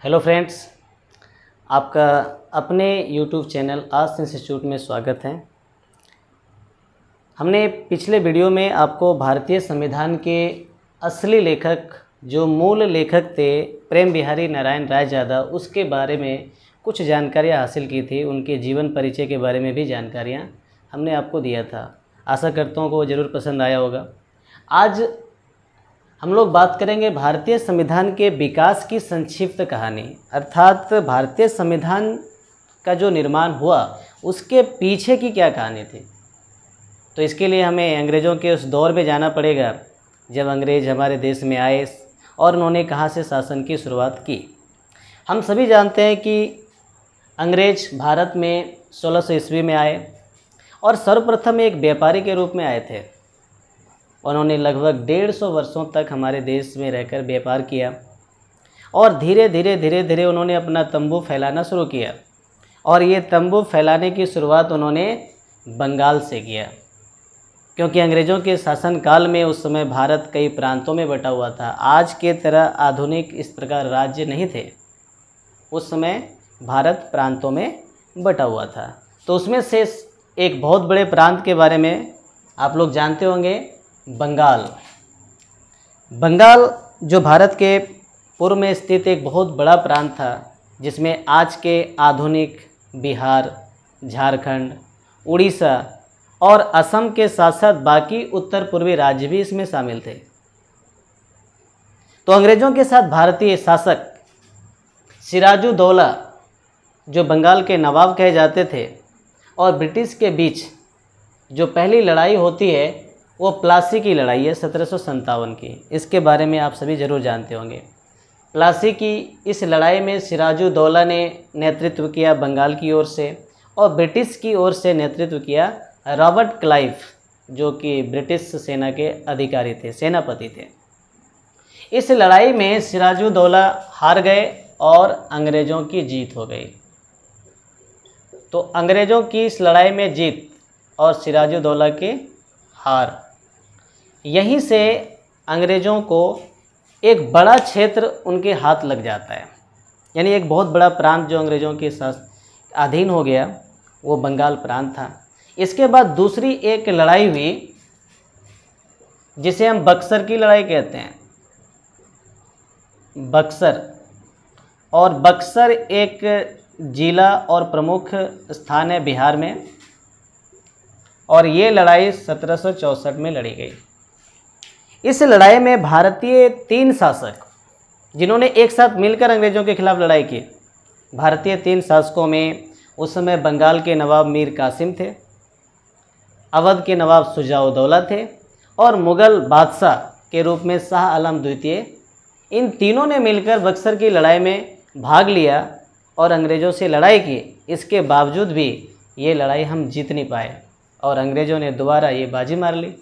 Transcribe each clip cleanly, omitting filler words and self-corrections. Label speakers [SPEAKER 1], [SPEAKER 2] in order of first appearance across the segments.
[SPEAKER 1] Hello friends, आपका अपने YouTube channel ask institute में स्वागत है। हमने पिछले वीडियो में आपको भारतीय संविधान के असली लेखक, जो मूल लेखक थे प्रेम बिहारी नारायण रायजादा, उसके बारे में कुछ जानकारियाँ हासिल की थी। उनके जीवन परिचय के बारे में भी जानकारियाँ हमने आपको दिया था। आशा करता हूँ कि वो ज़रूर पसंद आया होगा। आज हम लोग बात करेंगे भारतीय संविधान के विकास की संक्षिप्त कहानी, अर्थात भारतीय संविधान का जो निर्माण हुआ उसके पीछे की क्या कहानी थी। तो इसके लिए हमें अंग्रेज़ों के उस दौर में जाना पड़ेगा जब अंग्रेज़ हमारे देश में आए और उन्होंने कहाँ से शासन की शुरुआत की। हम सभी जानते हैं कि अंग्रेज़ भारत में 1600 ईस्वी में आए और सर्वप्रथम एक व्यापारी के रूप में आए थे। उन्होंने लगभग 150 वर्षों तक हमारे देश में रहकर व्यापार किया और धीरे धीरे उन्होंने अपना तंबू फैलाना शुरू किया। और ये तंबू फैलाने की शुरुआत उन्होंने बंगाल से किया, क्योंकि अंग्रेज़ों के शासनकाल में उस समय भारत कई प्रांतों में बटा हुआ था। आज के तरह आधुनिक इस प्रकार राज्य नहीं थे। उस समय भारत प्रांतों में बटा हुआ था। तो उसमें से एक बहुत बड़े प्रांत के बारे में आप लोग जानते होंगे, बंगाल। बंगाल जो भारत के पूर्व में स्थित एक बहुत बड़ा प्रांत था, जिसमें आज के आधुनिक बिहार, झारखंड, उड़ीसा और असम के साथ साथ बाकी उत्तर पूर्वी राज्य भी इसमें शामिल थे। तो अंग्रेज़ों के साथ भारतीय शासक सिराजुद्दौला, जो बंगाल के नवाब कहे जाते थे, और ब्रिटिश के बीच जो पहली लड़ाई होती है वो प्लासी की लड़ाई है 1757 की। इसके बारे में आप सभी ज़रूर जानते होंगे। प्लासी की इस लड़ाई में सिराजुद्दौला ने नेतृत्व किया बंगाल की ओर से, और ब्रिटिश की ओर से नेतृत्व किया रॉबर्ट क्लाइव, जो कि ब्रिटिश सेना के अधिकारी थे, सेनापति थे। इस लड़ाई में सिराजुद्दौला हार गए और अंग्रेज़ों की जीत हो गई। तो अंग्रेज़ों की इस लड़ाई में जीत और सिराजुद्दौला की हार, यहीं से अंग्रेज़ों को एक बड़ा क्षेत्र उनके हाथ लग जाता है। यानी एक बहुत बड़ा प्रांत जो अंग्रेज़ों के अधीन हो गया, वो बंगाल प्रांत था। इसके बाद दूसरी एक लड़ाई हुई जिसे हम बक्सर की लड़ाई कहते हैं। बक्सर, और बक्सर एक जिला और प्रमुख स्थान है बिहार में, और ये लड़ाई 1764 में लड़ी गई। इस लड़ाई में भारतीय 3 शासक, जिन्होंने एक साथ मिलकर अंग्रेज़ों के खिलाफ लड़ाई की, भारतीय 3 शासकों में उस समय बंगाल के नवाब मीर कासिम थे, अवध के नवाब शुजा-उद-दौला थे, और मुग़ल बादशाह के रूप में शाह आलम द्वितीय। इन तीनों ने मिलकर बक्सर की लड़ाई में भाग लिया और अंग्रेज़ों से लड़ाई की। इसके बावजूद भी ये लड़ाई हम जीत नहीं पाए और अंग्रेज़ों ने दोबारा ये बाजी मार ली।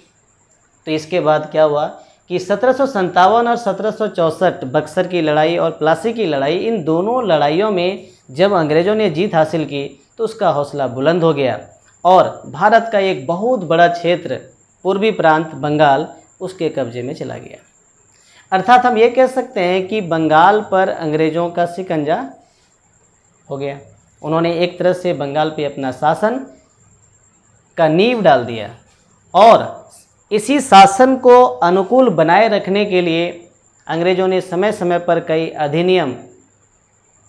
[SPEAKER 1] तो इसके बाद क्या हुआ कि 1757 और 1764 बक्सर की लड़ाई और प्लासी की लड़ाई, इन दोनों लड़ाइयों में जब अंग्रेज़ों ने जीत हासिल की तो उसका हौसला बुलंद हो गया और भारत का एक बहुत बड़ा क्षेत्र, पूर्वी प्रांत बंगाल, उसके कब्जे में चला गया। अर्थात हम ये कह सकते हैं कि बंगाल पर अंग्रेज़ों का शिकंजा हो गया। उन्होंने एक तरह से बंगाल पे अपना शासन का नींव डाल दिया, और इसी शासन को अनुकूल बनाए रखने के लिए अंग्रेज़ों ने समय समय पर कई अधिनियम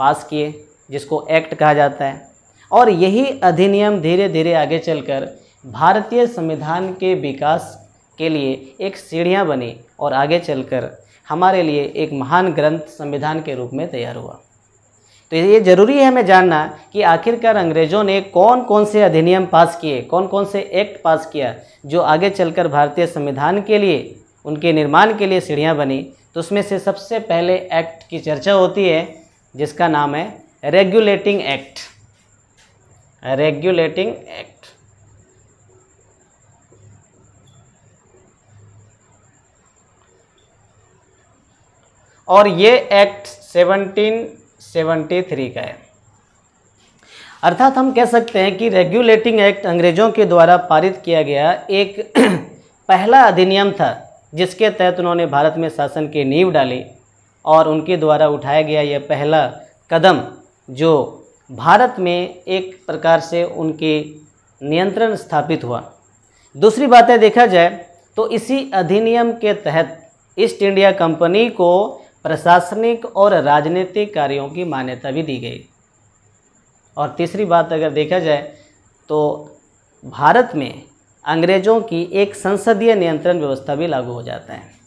[SPEAKER 1] पास किए, जिसको एक्ट कहा जाता है। और यही अधिनियम धीरे धीरे आगे चलकर भारतीय संविधान के विकास के लिए एक सीढ़ियाँ बनी और आगे चलकर हमारे लिए एक महान ग्रंथ संविधान के रूप में तैयार हुआ। तो ये ज़रूरी है हमें जानना कि आखिरकार अंग्रेज़ों ने कौन कौन से अधिनियम पास किए, कौन कौन से एक्ट पास किया, जो आगे चलकर भारतीय संविधान के लिए, उनके निर्माण के लिए सीढ़ियाँ बनी। तो उसमें से सबसे पहले एक्ट की चर्चा होती है, जिसका नाम है रेगुलेटिंग एक्ट। Regulating act. और ये एक्ट 1773 का है। अर्थात हम कह सकते हैं कि रेगुलेटिंग एक्ट अंग्रेज़ों के द्वारा पारित किया गया एक पहला अधिनियम था, जिसके तहत उन्होंने भारत में शासन की नींव डाली और उनके द्वारा उठाया गया यह पहला कदम जो भारत में एक प्रकार से उनके नियंत्रण स्थापित हुआ। दूसरी बात है, देखा जाए तो इसी अधिनियम के तहत ईस्ट इंडिया कंपनी को प्रशासनिक और राजनीतिक कार्यों की मान्यता भी दी गई। और तीसरी बात अगर देखा जाए तो भारत में अंग्रेज़ों की एक संसदीय नियंत्रण व्यवस्था भी लागू हो जाता है।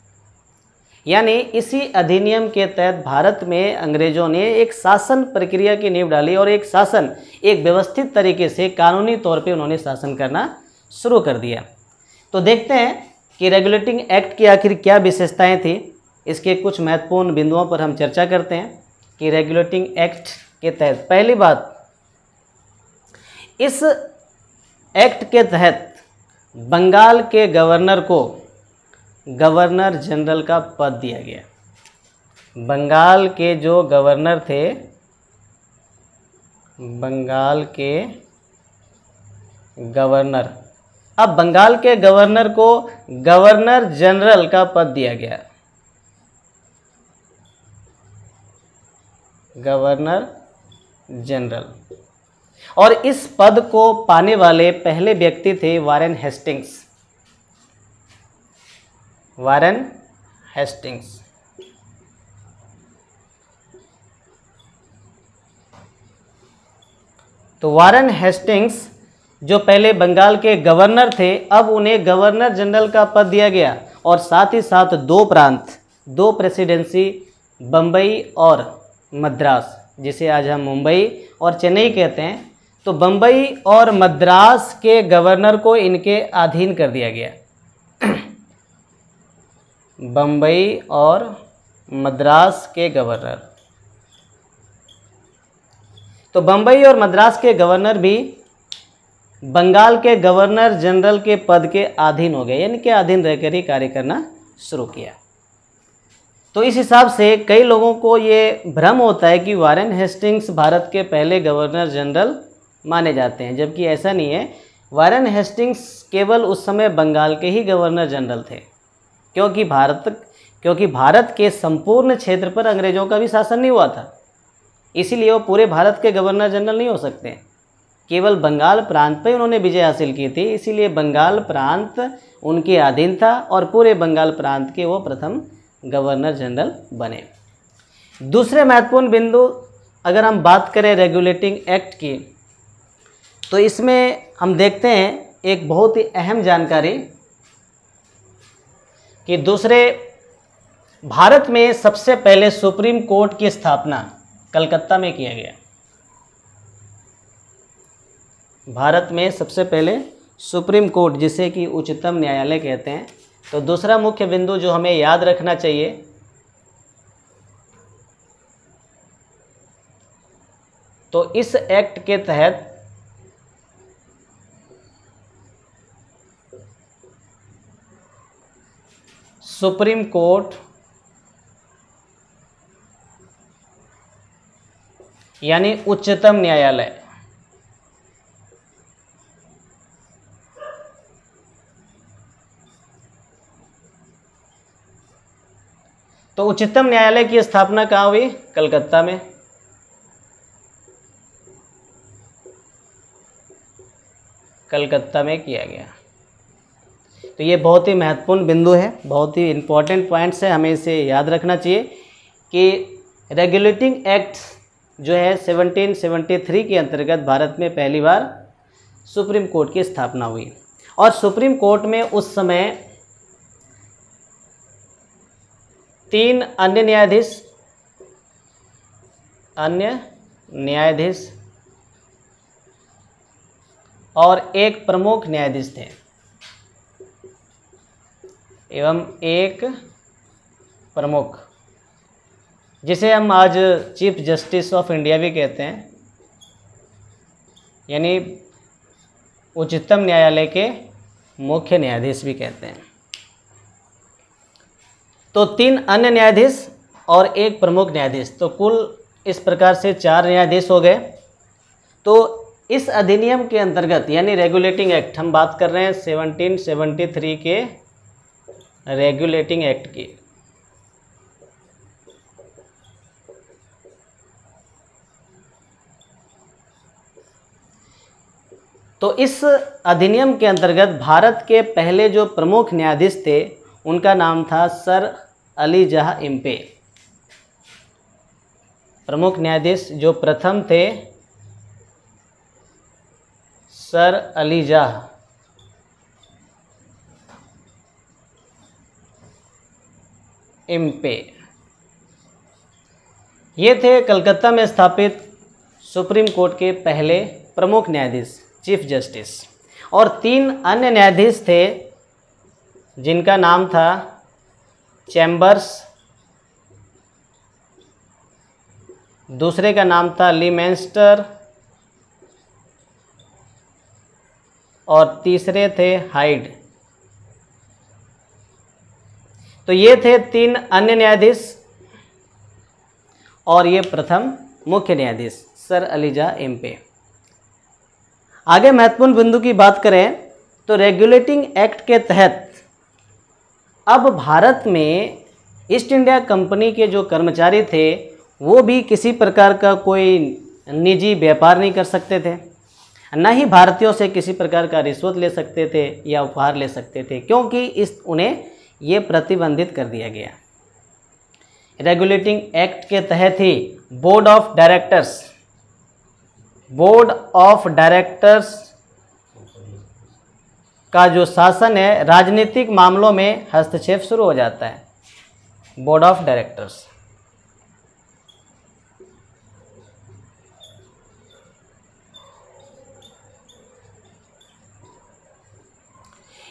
[SPEAKER 1] यानी इसी अधिनियम के तहत भारत में अंग्रेज़ों ने एक शासन प्रक्रिया की नींव डाली और एक व्यवस्थित तरीके से कानूनी तौर पे उन्होंने शासन करना शुरू कर दिया। तो देखते हैं कि रेगुलेटिंग एक्ट की आखिर क्या विशेषताएं थी। इसके कुछ महत्वपूर्ण बिंदुओं पर हम चर्चा करते हैं कि रेगुलेटिंग एक्ट के तहत पहली बात, इस एक्ट के तहत बंगाल के गवर्नर को गवर्नर जनरल का पद दिया गया। बंगाल के जो गवर्नर थे, बंगाल के गवर्नर, अब बंगाल के गवर्नर को गवर्नर जनरल का पद दिया गया। Governor general. और इस पद को पाने वाले पहले व्यक्ति थे वारेन हेस्टिंग्स। Warren Hastings. तो वारेन हेस्टिंग्स जो पहले बंगाल के गवर्नर थे, अब उन्हें गवर्नर जनरल का पद दिया गया और साथ ही साथ दो प्रांत, दो प्रेसिडेंसी, बम्बई और मद्रास, जिसे आज हम मुंबई और चेन्नई कहते हैं, तो बम्बई और मद्रास के गवर्नर को इनके अधीन कर दिया गया। बम्बई और मद्रास के गवर्नर, तो बम्बई और मद्रास के गवर्नर भी बंगाल के गवर्नर जनरल के पद के अधीन हो गए, यानी कि अधीन रहकर ही कार्य करना शुरू किया। तो इस हिसाब से कई लोगों को ये भ्रम होता है कि वारेन हेस्टिंग्स भारत के पहले गवर्नर जनरल माने जाते हैं, जबकि ऐसा नहीं है। वारेन हेस्टिंग्स केवल उस समय बंगाल के ही गवर्नर जनरल थे, क्योंकि भारत के संपूर्ण क्षेत्र पर अंग्रेज़ों का भी शासन नहीं हुआ था, इसीलिए वो पूरे भारत के गवर्नर जनरल नहीं हो सकते। केवल बंगाल प्रांत पर उन्होंने विजय हासिल की थी, इसीलिए बंगाल प्रांत उनके अधीन था और पूरे बंगाल प्रांत के वो प्रथम गवर्नर जनरल बने। दूसरे महत्वपूर्ण बिंदु, अगर हम बात करें रेगुलेटिंग एक्ट की, तो इसमें हम देखते हैं एक बहुत ही अहम जानकारी कि भारत में सबसे पहले सुप्रीम कोर्ट की स्थापना कलकत्ता में किया गया। भारत में सबसे पहले सुप्रीम कोर्ट, जिसे कि उच्चतम न्यायालय कहते हैं। तो दूसरा मुख्य बिंदु जो हमें याद रखना चाहिए, तो इस एक्ट के तहत सुप्रीम कोर्ट यानी उच्चतम न्यायालय, तो उच्चतम न्यायालय की स्थापना कहाँ हुई? कलकत्ता में। कलकत्ता में किया गया। तो ये बहुत ही महत्वपूर्ण बिंदु है, बहुत ही इम्पोर्टेंट पॉइंट्स है, हमें इसे याद रखना चाहिए कि रेगुलेटिंग एक्ट जो है 1773 के अंतर्गत भारत में पहली बार सुप्रीम कोर्ट की स्थापना हुई। और सुप्रीम कोर्ट में उस समय 3 अन्य न्यायाधीश और एक प्रमुख न्यायाधीश थे एवं एक प्रमुख, जिसे हम आज चीफ जस्टिस ऑफ इंडिया भी कहते हैं, यानी उच्चतम न्यायालय के मुख्य न्यायाधीश भी कहते हैं। तो 3 अन्य न्यायाधीश और एक प्रमुख न्यायाधीश, तो कुल इस प्रकार से 4 न्यायाधीश हो गए। तो इस अधिनियम के अंतर्गत यानी रेगुलेटिंग एक्ट, हम बात कर रहे हैं 1773 के रेगुलेटिंग एक्ट की। तो इस अधिनियम के अंतर्गत भारत के पहले जो प्रमुख न्यायाधीश थे उनका नाम था सर अली जहा इम्पे। प्रमुख न्यायाधीश जो प्रथम थे सर अली जहा इम्पे, ये थे कलकत्ता में स्थापित सुप्रीम कोर्ट के पहले प्रमुख न्यायाधीश, चीफ जस्टिस। और 3 अन्य न्यायाधीश थे जिनका नाम था चैम्बर्स, दूसरे का नाम था लीमेंस्टर और तीसरे थे हाइड। तो ये थे 3 अन्य न्यायाधीश और ये प्रथम मुख्य न्यायाधीश सर अली जहा इम्पे। आगे महत्वपूर्ण बिंदु की बात करें तो रेगुलेटिंग एक्ट के तहत अब भारत में ईस्ट इंडिया कंपनी के जो कर्मचारी थे वो भी किसी प्रकार का कोई निजी व्यापार नहीं कर सकते थे, न ही भारतीयों से किसी प्रकार का रिश्वत ले सकते थे या उपहार ले सकते थे, क्योंकि उन्हें ये प्रतिबंधित कर दिया गया। रेगुलेटिंग एक्ट के तहत ही बोर्ड ऑफ डायरेक्टर्स का जो शासन है राजनीतिक मामलों में हस्तक्षेप शुरू हो जाता है। बोर्ड ऑफ डायरेक्टर्स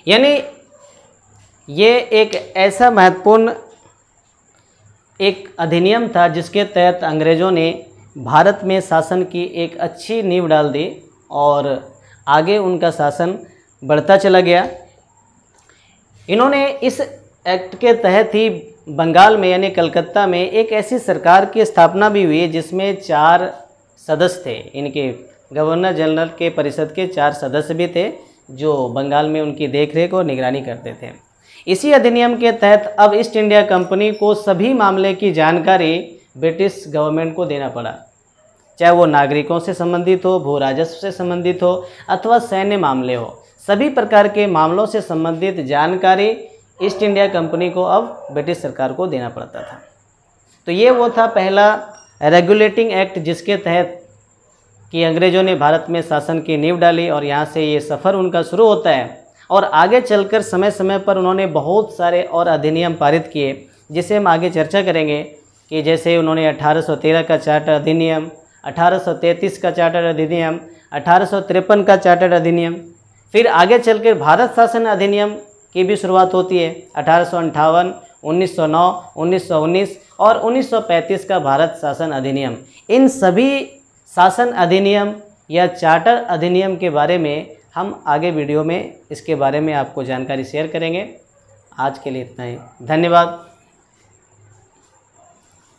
[SPEAKER 1] यानी ये एक ऐसा महत्वपूर्ण एक अधिनियम था जिसके तहत अंग्रेज़ों ने भारत में शासन की एक अच्छी नींव डाल दी और आगे उनका शासन बढ़ता चला गया। इन्होंने इस एक्ट के तहत ही बंगाल में यानी कलकत्ता में एक ऐसी सरकार की स्थापना भी हुई जिसमें 4 सदस्य थे। इनके गवर्नर जनरल के परिषद के 4 सदस्य भी थे जो बंगाल में उनकी देखरेख और निगरानी करते थे। इसी अधिनियम के तहत अब ईस्ट इंडिया कंपनी को सभी मामले की जानकारी ब्रिटिश गवर्नमेंट को देना पड़ा, चाहे वो नागरिकों से संबंधित हो, भू राजस्व से संबंधित हो अथवा सैन्य मामले हो। सभी प्रकार के मामलों से संबंधित जानकारी ईस्ट इंडिया कंपनी को अब ब्रिटिश सरकार को देना पड़ता था। तो ये वो था पहला रेगुलेटिंग एक्ट जिसके तहत कि अंग्रेज़ों ने भारत में शासन की नींव डाली और यहाँ से ये सफ़र उनका शुरू होता है। और आगे चलकर समय समय पर उन्होंने बहुत सारे और अधिनियम पारित किए जिसे हम आगे चर्चा करेंगे कि जैसे उन्होंने 1813 का चार्टर अधिनियम, 1833 का चार्टर अधिनियम, 1853 का चार्टर अधिनियम, फिर आगे चलकर भारत शासन अधिनियम की भी शुरुआत होती है 1858, 1909, 1919 और 1935 का भारत शासन अधिनियम। इन सभी शासन अधिनियम या चार्टर अधिनियम के बारे में हम आगे वीडियो में इसके बारे में आपको जानकारी शेयर करेंगे। आज के लिए इतना ही, धन्यवाद।